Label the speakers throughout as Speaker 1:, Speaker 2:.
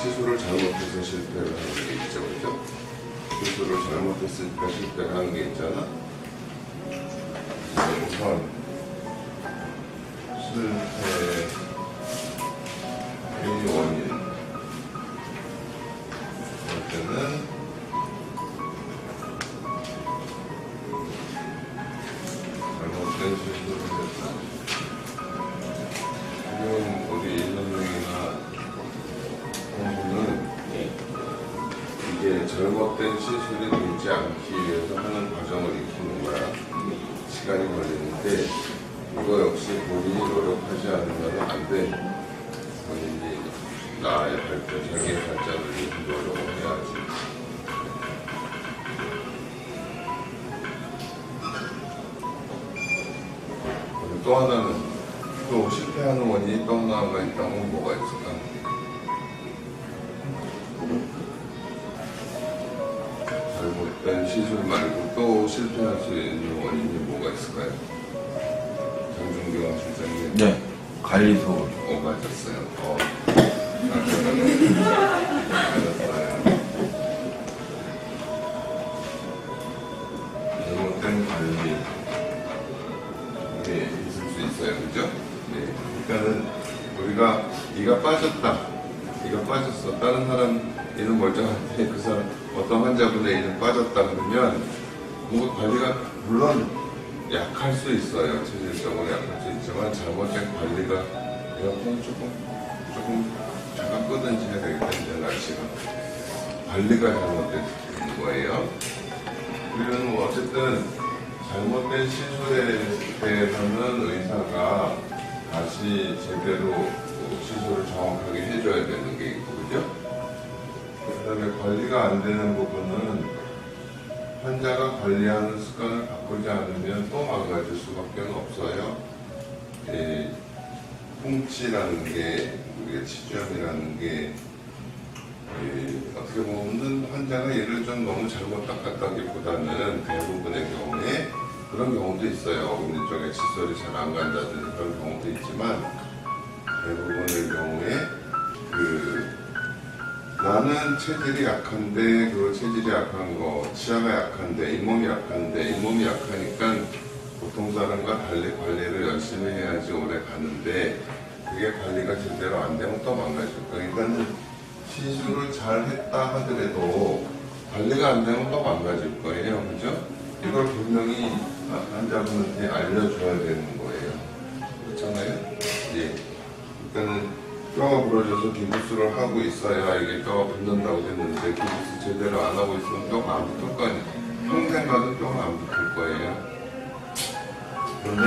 Speaker 1: 시술을 잘못해서 실패를 하는 게 있죠, 그죠? 시술을 잘못했으니까 실패를 하는 게 있잖아. 우선 실패의 원인 할 때는 잘못된 시술을 했다. 지금 우리 인선생이나 공부는 이게 잘못된 시술이 되지 않기 위해서 하는 과정을 익히는 거야. 시간이 걸리는데 이거 역시 본인이 노력하지 않으면 안 돼. 본인이 나의 발전, 자기의 발전을 위해서 노력을 해야지. 그리고 또 하나는 또 실패하는 원인이 또 하나가 있다면 뭐가 있을까? 잘못된 시술 말고 또 실패할 수 있는 원인이 뭐가 있을까요? 장준경 실장님.
Speaker 2: 네, 관리소.
Speaker 1: 맞았어요. 맞았어요. 잘못된 관리. 이게 있을 수 있어요. 그죠? 네. 그러니까는 우리가 네가 빠졌다. 네가 빠졌어. 다른 사람 얘는 멀쩡한데 그 사람 어떤 환자분의 얘는 빠졌다 그러면 뭔가 관리가 물론 약할 수 있어요. 체질적으로 약할 수 있지만 잘못된 관리가 에어컨 조금 잠깐 끄든지 해야 되겠다. 이제 날씨가 관리가 잘못된 거예요. 우리는 뭐 어쨌든 잘못된 시술에 대해서는 의사가 다시 제대로 시술을 정확하게 해줘야 되는 게 있고, 그죠? 그 다음에 관리가 안 되는 부분은 환자가 관리하는 습관을 바꾸지 않으면 또 망가질 수밖에 없어요. 풍치라는 게, 우리가 치주염이라는 게, 어떻게 보면 환자가 얘를 좀 너무 잘못 닦았다기보다는 대부분의 경우에 그런 경우도 있어요. 어금니 쪽에 칫솔이 잘 안 간다든지 그런 경우도 있지만 대부분의 경우에 나는 체질이 약한데 그 체질이 약한 거, 치아가 약한데 잇몸이 약한데 잇몸이 약하니까 보통 사람과 달리 관리를 열심히 해야지 오래 가는데 그게 관리가 제대로 안 되면 또 망가질 거예요. 그러니까 시술을 잘 했다 하더라도 관리가 안 되면 또 망가질 거예요. 그죠? 이걸 분명히 환자분한테 알려줘야 되는 거예요. 그렇잖아요? 예. 그러니까는 뼈가 부러져서 기부스를 하고 있어야 이게 뼈가 붙는다고 했는데 기부스 제대로 안 하고 있으면 뼈가 안 붙을 거 아니에요. 평생 가도 뼈가 안 붙을 거예요. 그런데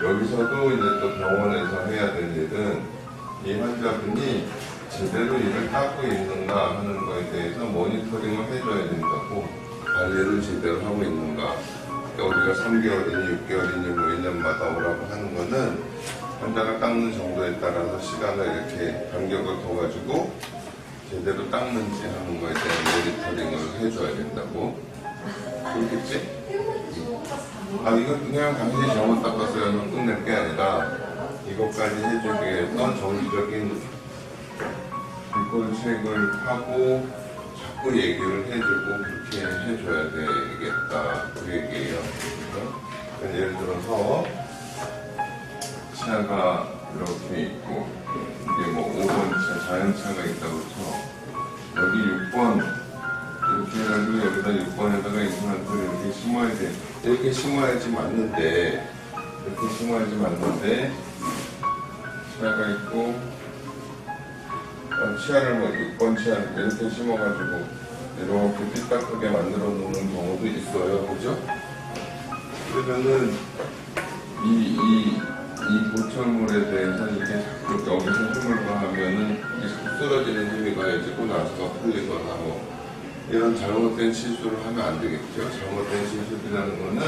Speaker 1: 여기서도 이제 또 병원에서 해야 될 일은 이 환자분이 제대로 이를 닦고 있는가 하는 거에 대해서 모니터링을 해줘야 된다고. 관리를 제대로 하고 있는가. 그러니까 우리가 3개월이니 6개월이니 뭐 1년마다 오라고 하는 거는 환자가 닦는 정도에 따라서 시간을 이렇게 간격을 둬가지고 제대로 닦는지 하는 거에 대한 모니터링을 해줘야 된다고. 그렇겠지? 이거 그냥 당신이 잘못 닦았어요. 끝낼 게 아니라 이것까지 해주기 위해서 정기적인 리콜책을 하고 자꾸 얘기를 해주고 그렇게 해줘야 되겠다. 그 얘기예요. 그러니까 예를 들어서 치아가 이렇게 있고 이게 뭐 5번 차, 자연차가 있다고 쳐. 여기 6번 이렇게 해가지고 여기다 6번에다가 임플란트를 이렇게 심어야 돼. 이렇게 심어야지 맞는데 이렇게 심어야지 맞는데 치아가 있고 치아를 뭐 6번 치아를 이렇게 심어가지고 이렇게 삐딱하게 만들어 놓는 경우도 있어요. 그죠? 그러면은 이 보철물에 대해서 이렇게 자꾸 여기서 힘을 가하면은 이게 자꾸 쓰러지는 힘이 가해지고 나서가 풀리거나 뭐 이런 잘못된 시술을 하면 안 되겠죠. 잘못된 시술이라는 거는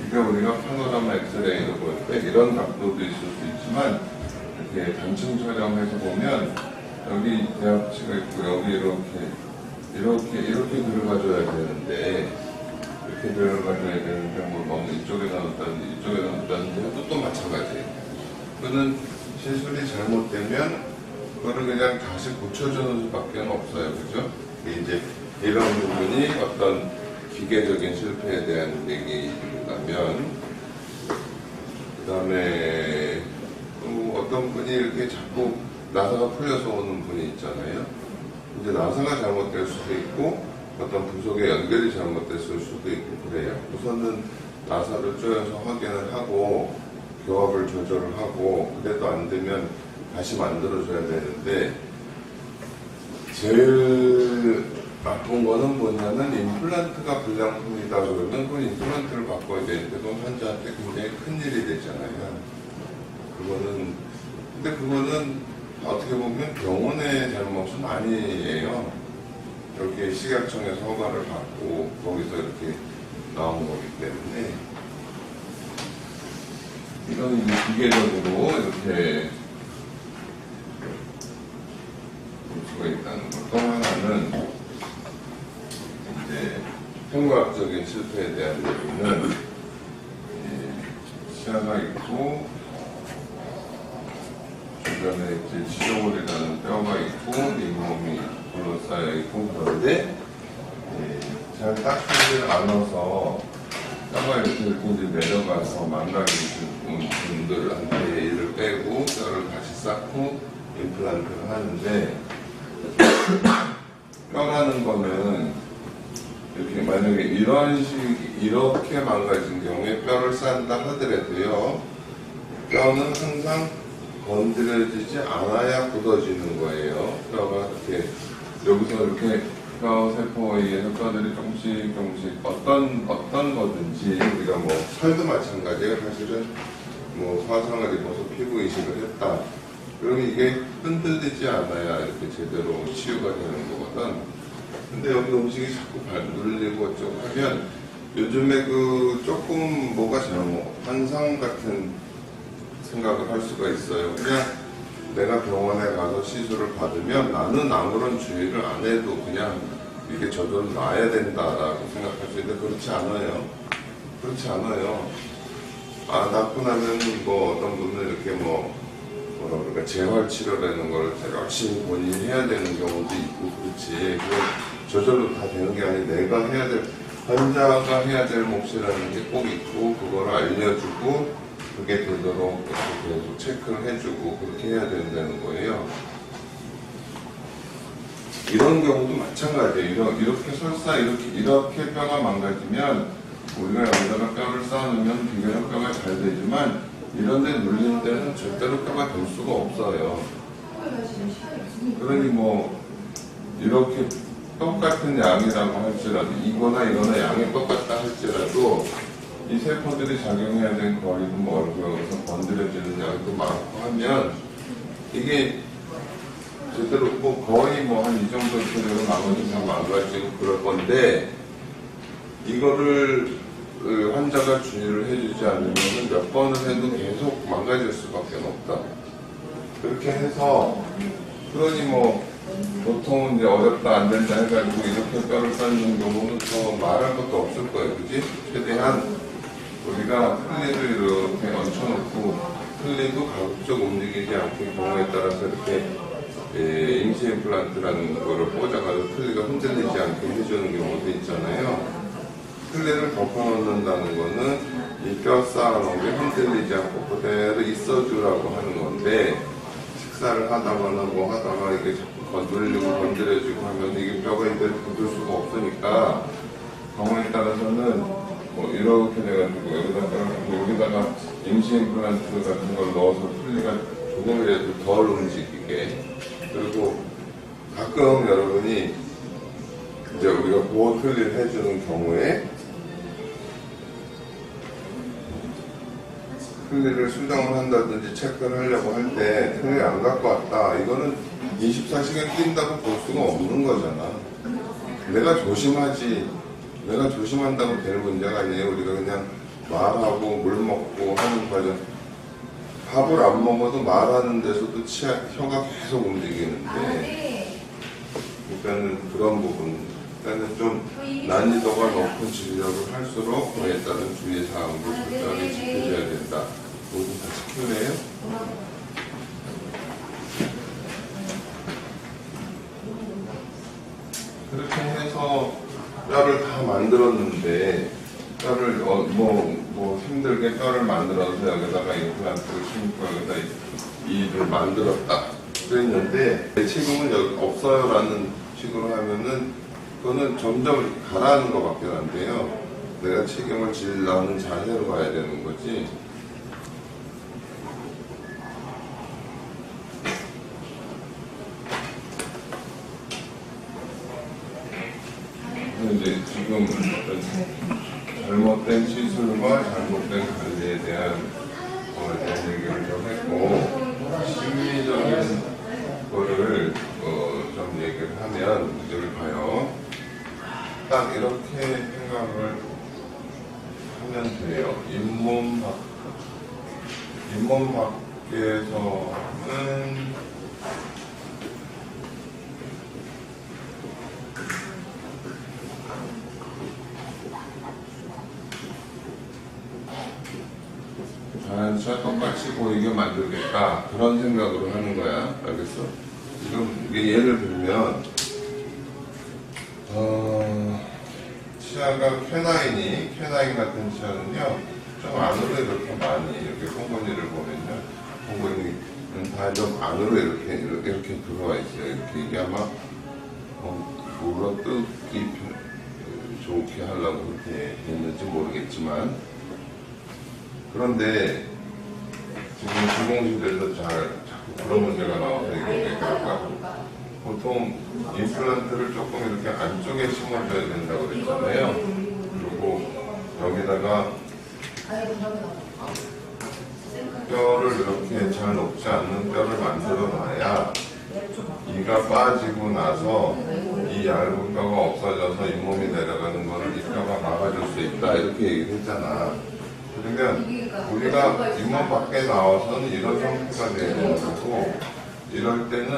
Speaker 1: 이게 우리가 파노라마 엑스레이로 볼 때 이런 각도도 있을 수 있지만 이렇게 단층 촬영해서 보면 여기 대합치가 있고 여기 이렇게 들어가줘야 되는데 이렇게 들어가줘야 되는데 뭐 너무 이쪽에 나왔다든지 이쪽에 나왔다든지 해도 또 마찬가지예요. 그는 시술이 잘못되면 그거를 그냥 다시 고쳐주는 수밖에 없어요. 그죠? 이제 이런 부분이 어떤 기계적인 실패에 대한 얘기라면, 그 다음에 어떤 분이 이렇게 자꾸 나사가 풀려서 오는 분이 있잖아요. 이제 나사가 잘못될 수도 있고 어떤 부속의 연결이 잘못됐을 수도 있고 그래요. 우선은 나사를 조여서 확인을 하고 교합을 조절을 하고, 그래도 안 되면 다시 만들어줘야 되는데, 제일 나쁜 거는 뭐냐면 임플란트가 불량품이다 그러면 그 임플란트를 바꿔야 되는데 그건 환자한테 굉장히 큰일이 되잖아요. 근데 그거는 어떻게 보면 병원의 잘못은 아니에요. 이렇게 식약청에서 허가를 받고 거기서 이렇게 나온 거기 때문에, 이건 이제 기계적으로 이렇게 볼 수가 있다는 거. 또 하나는 이제 생과학적인 실패에 대한 얘기는 시야가 있고 주변에 이제 지저골이라는 뼈가 있고 잇몸이 둘러싸여 있고, 그런데 잘 닦이지 않아서 뼈가 이렇게 이제 내려가서 망가진 분들한테 이를 빼고 뼈를 다시 쌓고 임플란트를 하는데, 뼈라는 거는 이렇게 만약에 이렇게 망가진 경우에 뼈를 쌓는다 하더라도요, 뼈는 항상 건드려지지 않아야 굳어지는 거예요. 뼈가 이렇게 여기서 이렇게 뼈 세포에 의해서 뼈들이 조금씩 어떤 거든지, 우리가 뭐 살도 마찬가지예요. 사실은 뭐 화상을 입어서 피부 이식을 했다. 그러면 이게 흔들리지 않아야 이렇게 제대로 치유가 되는 거거든. 근데 여기 음식이 자꾸 눌리고 어쩌고 하면 요즘에 조금 뭐가 잘못, 환상 같은 생각을 할 수가 있어요. 그냥 내가 병원에 가서 시술을 받으면 나는 아무런 주의를 안 해도 그냥 이게 저절로 나아야 된다라고 생각할 수 있는데 그렇지 않아요. 그렇지 않아요. 낫고 나면 뭐 어떤 분은 이렇게 뭐라 그럴까, 재활치료라는 걸 열심히 본인이 해야 되는 경우도 있고, 그렇지. 저절로 다 되는 게 아니고 내가 해야 될, 환자가 해야 될 몫이라는 게 꼭 있고, 그걸 알려주고 그게 되도록 계속 체크를 해주고 그렇게 해야 된다는 거예요. 이런 경우도 마찬가지예요. 이렇게 설사 이렇게 뼈가 망가지면 우리가 여기다가 뼈를 쌓아놓으면 비교적 뼈가 잘 되지만 이런 데 눌리는 데는 절대로 뼈가 될 수가 없어요. 그러니 뭐 이렇게 똑같은 양이라고 할지라도 이거나 양이 똑같다 할지라도 이 세포들이 작용해야 되는 거리도 멀고 여기서 건드려지는 양도 많고 하면 이게 제대로 뭐 거의 뭐 한 이 정도距離로 나머지 다 망가지고 그럴 건데, 이거를 환자가 주의를 해주지 않으면 몇 번을 해도 계속 망가질 수밖에 없다. 그렇게 해서 그러니 뭐 보통은 이제 어렵다 안 된다 해가지고 이렇게 뼈를 쌓는 경우는 더 말할 것도 없을 거예요. 그지? 최대한 우리가 플리를 이렇게 얹혀놓고 플리도 가급적 움직이지 않게 경우에 따라서 이렇게 임시 임플란트라는 거를 꽂아가지고 플리가 흔들리지 않게 해주는 경우도 있잖아요. 플리를 덮어놓는다는 거는 이 뼈 쌓아놓은 게 흔들리지 않고 그대로 있어주라고 하는 건데, 식사를 하다거나 뭐 하다가 이게 자꾸 건드려주고 하면 이게 뼈가 이제 굳을 수가 없으니까 경우에 따라서는 뭐 이렇게 돼가지고 여기다가 임시 임플란트 같은 걸 넣어서 플리가 조금이라도 덜 움직이게. 그리고 가끔 여러분이 이제 우리가 보호 플리를 해주는 경우에 플리를 수정을 한다든지 체크를 하려고 할 때 플리 안 갖고 왔다. 이거는 24시간 낀다고 볼 수가 없는 거잖아. 내가 조심한다고 될 문제가 아니에요. 우리가 그냥 말하고 물 먹고 하는 과정. 밥을 안 먹어도 말하는 데서도 혀가 계속 움직이는데, 그러니까는 그런 부분, 그러니까는 좀 난이도가 높은 진료를 할수록 그에 따른 주의사항도 철저하게 지켜줘야 된다. 모두 다 지킬래요? 만들었는데 뼈를 뭐 힘들게 뼈를 만들어서 여기다가 임플란트를 심고 여기다 이를 만들었다 그랬는데 지금은 여기 없어요라는 식으로 하면은 그거는 점점 가라앉는 것밖에 안 돼요. 내가 책임을 지려는 자세로 가야 되는 거지. 이제 지금 잘못된 시술과 잘못된 관리에 대한 얘기를 좀 했고, 심리적인 거를 좀 얘기를 하면 여기 봐요. 딱 이렇게 생각을 하면 돼요. 잇몸 밖에서는 자연스레 똑같이 보이게 만들겠다 그런 생각으로 하는 거야. 알겠어? 지금 이게 예를 들면 치아가 쾌나인 같은 치아는요 좀 안으로 이렇게 많이 이렇게 콩고니를 보면요 콩고니는 다 좀 안으로 이렇게 들어와 있어요. 이렇게 이게 아마 물어뜯기 좋게 하려고 그렇게 됐는지 모르겠지만, 그런데 지금 주공실에서 자꾸 그런 문제가 나와서 이게 그럴까? 보통 임플란트를 조금 이렇게 안쪽에 심어줘야 된다고 그랬잖아요. 그리고 여기다가 뼈를 이렇게 잘 녹지 않는 뼈를 만들어 놔야 이가 빠지고 나서 이 얇은 뼈가 없어져서 잇몸이 내려가는 거를 이 뼈가 막아줄 수 있다 이렇게 얘기를 했잖아. 그러면 우리가 잇몸 밖에 나와서는 이런 형태가 돼야 되는 거고, 이럴 때는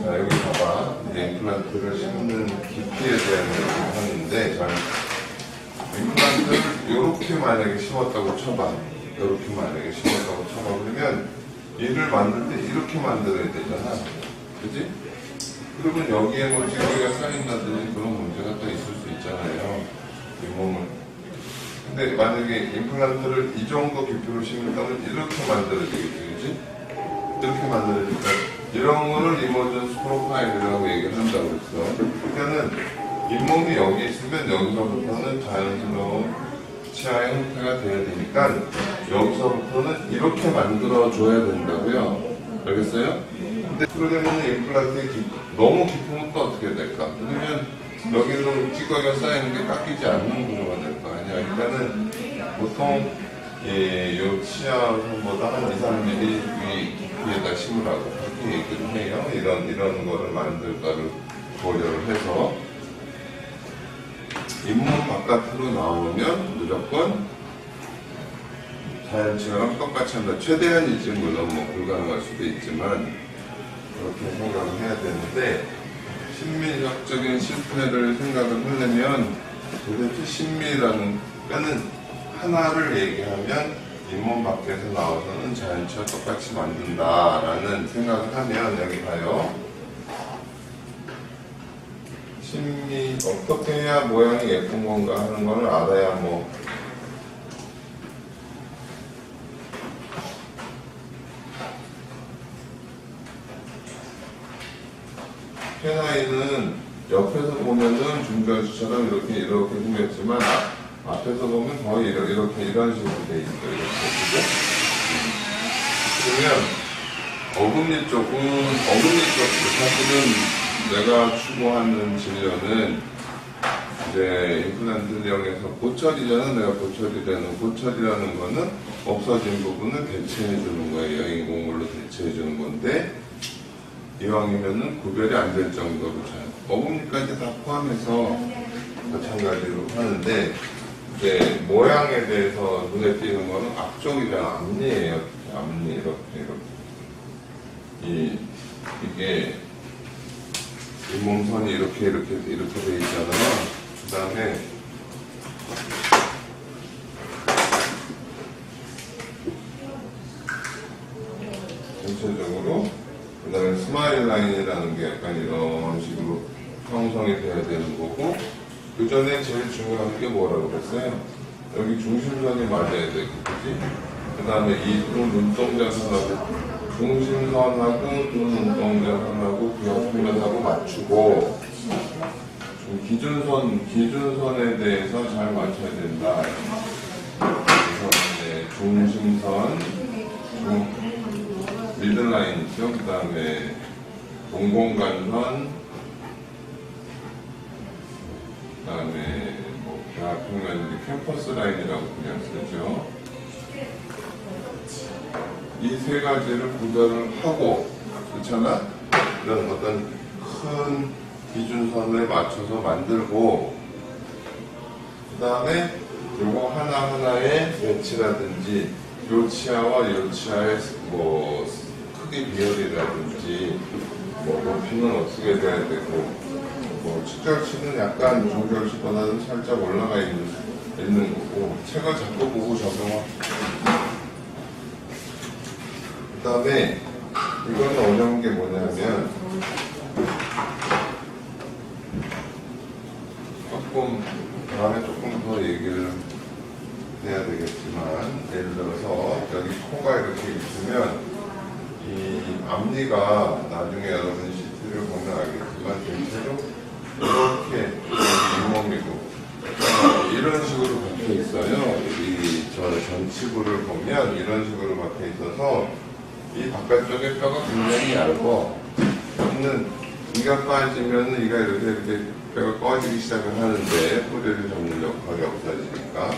Speaker 1: 자 여기 봐봐, 이제 임플란트를 심는 깊이에 대한 얘기를 하는데, 자 임플란트를 이렇게 만약에 심었다고 쳐봐. 이렇게 만약에 심었다고 쳐봐. 그러면 이를 만들 때 이렇게 만들어야 되잖아. 그지? 그러면 여기에 뭐 찌꺼기가 쌓인다든지 그런 문제가 또 있을 수 있잖아요. 잇몸을. 근데 만약에 임플란트를 이 정도 깊이로 심는다면 이렇게 만들어야 되겠지, 그지? 이렇게 만들어야니까 이런 거를 이머전스 프로파일이라고 얘기를 한다고 그랬어. 그러니까는 잇몸이 여기 있으면 여기서부터는 자연스러운 치아의 형태가 돼야 되니까 여기서부터는 이렇게 만들어줘야 된다고요. 알겠어요? 근데 그러려면 임플란트가 너무 깊으면 또 어떻게 될까? 그러면 여기로 찌꺼기가 쌓이는 게 깎이지 않는 구조가 될 거 아니야. 그러니까는 보통 요 치아보다 한 2, 3mm 위 깊이에다 심으라고 그렇게 얘기를 해요. 이런 거를 만들 거를 고려를 해서 잇몸 바깥으로 나오면 무조건 자연치아랑 똑같이 한다. 최대한이지, 물론 뭐 불가능할 수도 있지만 그렇게 생각을 해야 되는데, 심리학적인 실패를 생각을 하려면 도대체 심리라는 뼈는 하나를 얘기하면 잇몸 밖에서 나와서는 자연치아 똑같이 만든다라는 생각을 하면, 여기 봐요. 심리 어떻게 해야 모양이 예쁜 건가 하는 거를 알아야 뭐 쾌나인은 옆에서 보면은 중견수처럼 이렇게 생겼지만 앞에서 보면 거의 이런 식으로 돼 있어요. 이렇게. 그러면 어금니 쪽도 사실은 내가 추구하는 진료는 이제 임플란트를 이용해서 보철이잖아. 내가 보철이라는 거는 없어진 부분을 대체해 주는 거예요. 인공물로 대체해 주는 건데, 이왕이면은 구별이 안 될 정도로 잘 어금니까지 다 포함해서 마찬가지로 하는데, 이제 모양에 대해서 눈에 띄는 거는 앞쪽이랑 앞니예요. 앞니 이렇게 이게 잇몸선이 이렇게 돼 있잖아요. 그 다음에 전체적으로 그 다음에 스마일 라인이라는 게 약간 이런 식으로 형성이 돼야 되는 거고, 그 전에 제일 중요한 게 뭐라고 그랬어요? 여기 중심선이 맞아야 돼, 그치? 그 다음에 이 두 눈동자선하고 중심선하고 두 눈동자선하고 그 옆면하고 맞추고 기준선에 대해서 잘 맞춰야 된다. 그래서 이제 중심선, 미들라인이죠. 그 다음에 동공간선, 그 다음에 뭐 대학평면 캠퍼스 라인이라고 그냥 쓰죠. 이 세 가지를 구별을 하고, 그렇잖아? 이런 어떤 큰 기준선에 맞춰서 만들고, 그 다음에 요거 하나하나의 배치라든지 요 치아와 요 치아의 뭐 크기 비율이라든지 뭐 높이는 어떻게 돼야 되고 뭐 측정치는 약간 중절치보다는 살짝 올라가 있는 거고 책을 자꾸 보고 적용하고 그 다음에 이거는 어려운 게 뭐냐면 다음에 조금 더 얘기를 해야 되겠지만 예를 들어서 여기 코가 이렇게 있으면 이 앞니가 나중에 여러분 CT를 보면 알겠지만 전체로 이렇게 잇몸이고 이런 식으로 박혀 있어요. 이 전치부를 보면 이런 식으로 박혀 있어서 이 바깥쪽에 뼈가 굉장히 얇고 있는 이가 빠지면 이가 이렇게 뼈가 꺼지기 시작을 하는데 뿌리를 잡는 역할이 없어지니까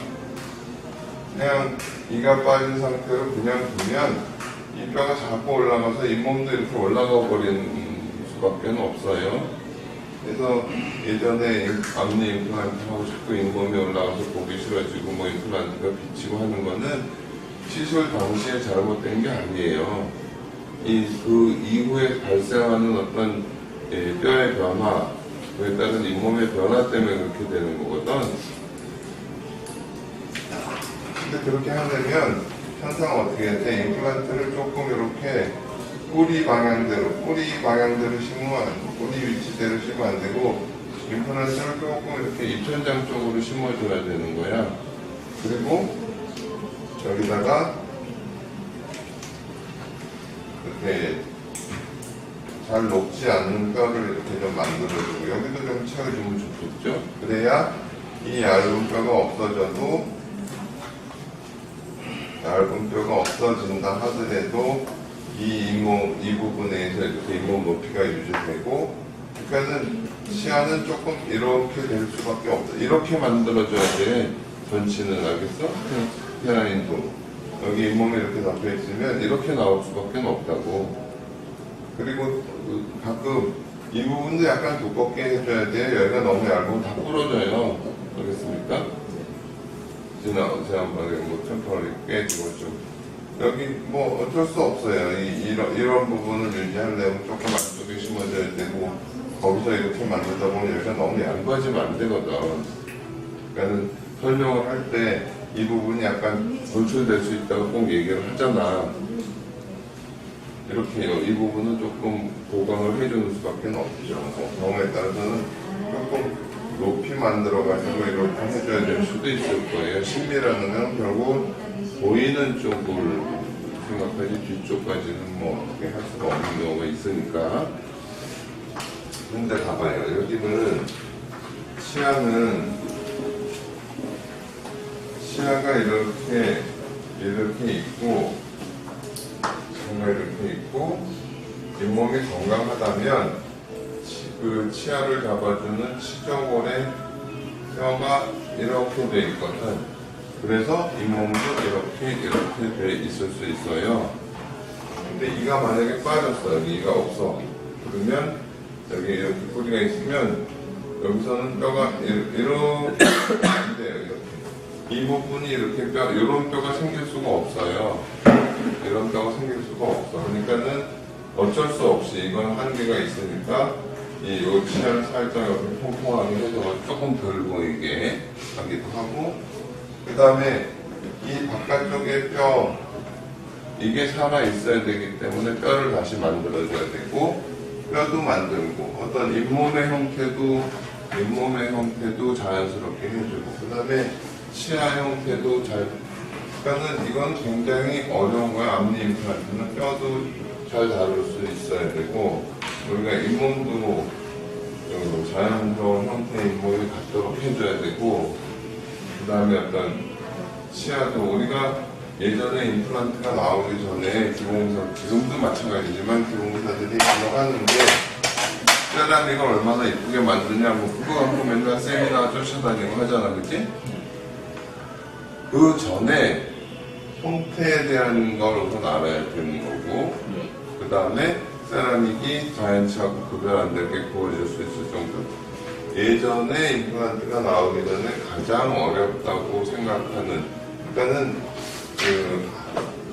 Speaker 1: 그냥 이가 빠진 상태로 그냥 두면 이 뼈가 자꾸 올라가서 잇몸도 이렇게 올라가 버리는 수밖에 없어요. 그래서 예전에 앞니 임플란트 하고 싶고 잇몸이 올라가서 보기 싫어지고 뭐 임플란트가 비치고 하는 거는 시술 당시에 잘못된 게 아니에요. 그 이후에 발생하는 어떤 뼈의 변화, 그에 따른 잇몸의 변화 때문에 그렇게 되는 거거든. 근데 그렇게 하려면 항상 어떻게 돼? 임플란트를 조금 이렇게 뿌리 방향대로 심으면 뿌리 위치대로 심으면 안 되고 임플란트를 조금 이렇게 입천장 쪽으로 심어줘야 되는 거야. 그리고 여기다가 이렇게 잘 녹지 않는 뼈를 이렇게 좀 만들어주고 여기도 좀 채워주면 좋겠죠? 그래야 이 얇은 뼈가 없어진다 하더라도 이 부분에서 이렇게 잇몸 높이가 유지되고 그러니까는 치아는 조금 이렇게 될 수밖에 없어. 이렇게 만들어줘야 돼. 전치는 알겠어? 페라인도 여기 잇몸이 이렇게 잡혀 있으면 이렇게 나올 수밖에 없다고. 그리고 가끔 이 부분도 약간 두껍게 해줘야 돼요. 여기가 너무 얇으면 다 부러져요. 알겠습니까? 지난번에 뭐 템퍼를 깨지고 좀 여기 뭐 어쩔 수 없어요. 이런 부분을 유지하려면 조금 안쪽에 심어줘야 되고 거기서 이렇게 만들다 보면 여기가 너무 얇아지면 안 되거든. 그러니까 설명을 할 때 이 부분이 약간 돌출될 수 있다고 꼭 얘기를 하잖아. 이렇게 이 부분은 조금 보강을 해주는 수밖에 없죠. 경우에 따라서는 조금 높이 만들어가지고 이렇게 해줘야 될 수도 있을 거예요. 심미라는 건 결국 보이는 쪽을 생각하지 뒤쪽까지는 뭐 어떻게 할 수가 없는 경우가 있으니까. 근데 봐봐요. 여기는 치아가 이렇게 있고 치아가 이렇게 있고 잇몸이 건강하다면 그 치아를 잡아주는 치정골의 뼈가 이렇게 돼 있거든. 그래서 잇몸도 이렇게 돼 있을 수 있어요. 근데 이가 만약에 빠졌어. 여기 이가 없어. 그러면 여기 이렇게 뿌리가 있으면 여기서는 뼈가 이렇게 안 돼요. 이렇게. 이 부분이 이렇게 이런 뼈가 생길 수가 없어요. 이런 뼈가 생길 수가 없어. 그러니까는 어쩔 수 없이 이건 한계가 있으니까 이 치아를 살짝 이렇게 통통하게 해서 조금 덜 보이게 하기도 하고, 그 다음에 이 바깥쪽에 뼈 이게 살아 있어야 되기 때문에 뼈를 다시 만들어줘야 되고 뼈도 만들고 어떤 잇몸의 형태도 잇몸의 형태도 자연스럽게 해주고, 그 다음에 치아 형태도 잘, 그러니까는 이건 굉장히 어려운 거야. 앞니 임플란트는 뼈도 잘 다룰 수 있어야 되고, 우리가 잇몸도 자연스러운 형태의 잇몸이 갖도록 해줘야 되고, 그 다음에 어떤 치아도 우리가 예전에 임플란트가 나오기 전에 기공사, 지금도 마찬가지지만 기공사들이 그거 하는데, 세라믹을 얼마나 이쁘게 만드냐, 뭐 그거 갖고 맨날 세미나 쫓아다니고 하잖아, 그치? 그 전에 형태에 대한 걸 우선 알아야 되는 거고, 그 다음에 세라믹이 자연치하고 구별 안 되게 구워질 수 있을 정도. 예전에 임플란트가 나오기 전에 가장 어렵다고 생각하는, 그러니까는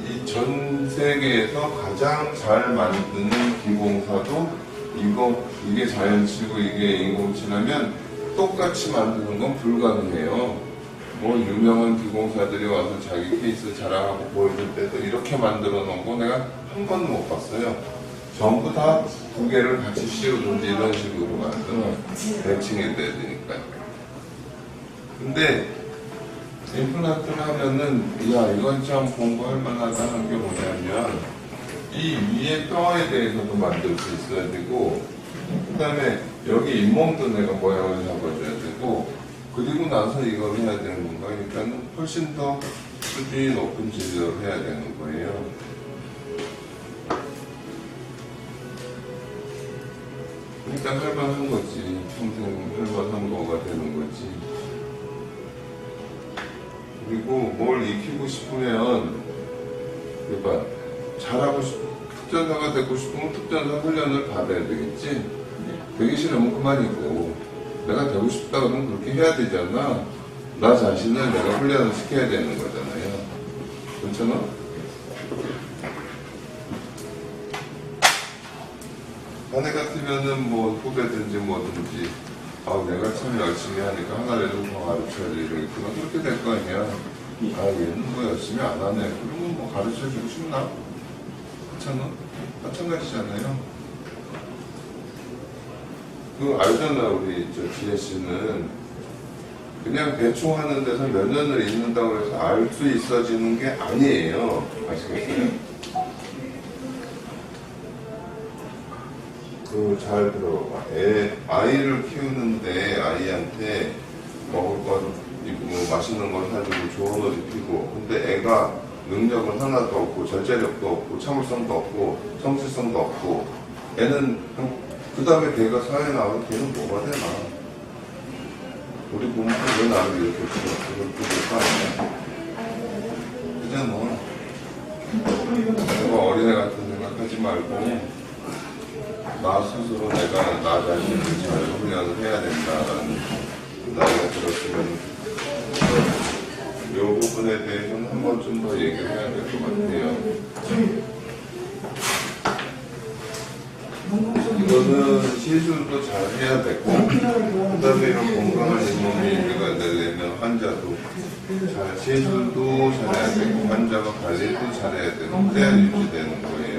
Speaker 1: 이 전 세계에서 가장 잘 만드는 기공사도 이게 자연치고 이게 인공치라면 똑같이 만드는 건 불가능해요. 뭐 유명한 기공사들이 와서 자기 케이스 자랑하고 보여줄 때도 이렇게 만들어 놓은 거 내가 한 번도 못 봤어요. 전부 다 두 개를 같이 씌우든지 이런 식으로 만들어 대칭이 돼야 되니까. 근데 임플란트를 하면은 야 이건 참 공부할 만하다 하는 게 뭐냐면 이 위에 뼈에 대해서도 만들 수 있어야 되고, 그 다음에 여기 잇몸도 내가 모양을 잡아줘야 되고, 그리고 나서 이걸 해야 되는 건가. 그러니까 훨씬 더 수준이 높은 진료를 해야 되는 거예요. 그러니까 할만한 거지. 평생 할만한 거가 되는 거지. 그리고 뭘 익히고 싶으면, 그러니까 잘하고 특전사가 되고 싶으면 특전사 훈련을 받아야 되겠지. 되기 싫으면 그만이고, 내가 되고 싶다 그러면 그렇게 해야 되잖아. 나 자신을 내가 훈련을 시켜야 되는 거잖아요. 그렇잖아? 자네 같으면은 뭐 후배든지 뭐든지 내가 참 열심히 하니까 하나라도 더 가르쳐야지 이러겠구나. 그렇게 될 거 아니야. 얘는 뭐 열심히 안 하네. 그러면 뭐 가르쳐주고 싶나? 그렇잖아? 마찬가지잖아요. 알잖아. 우리 지혜 씨는 그냥 대충 하는 데서 몇 년을 있는다고 해서 알 수 있어지는 게 아니에요. 아시겠어요? 잘 들어봐. 아이를 키우는데 아이한테 먹을 것, 뭐 맛있는 걸 사주고 좋은 옷 입히고, 근데 애가 능력은 하나도 없고 절제력도 없고 참을성도 없고 성실성도 없고, 애는 그 다음에 걔가 사회에 나와서 걔는 뭐가 되나? 우리 부모가 왜 나를 이렇게 그렇게 될 거 아니야? 그잖아. 내가 어린애 같은 생각하지 말고 나 스스로 내가 나 자신을 잘 훈련을 해야 된다라는 나이가 들었으면 이 부분에 대해서는 한 번쯤 더 얘기를 해야 될 것 같아요. 이거는 시술도 잘 해야 되고, 그 다음에 이런 건강한 잇몸이 유지가 되려면 환자도 시술도 잘해야 되고 환자가 관리도 잘해야 되고 그래야 유지되는 거예요.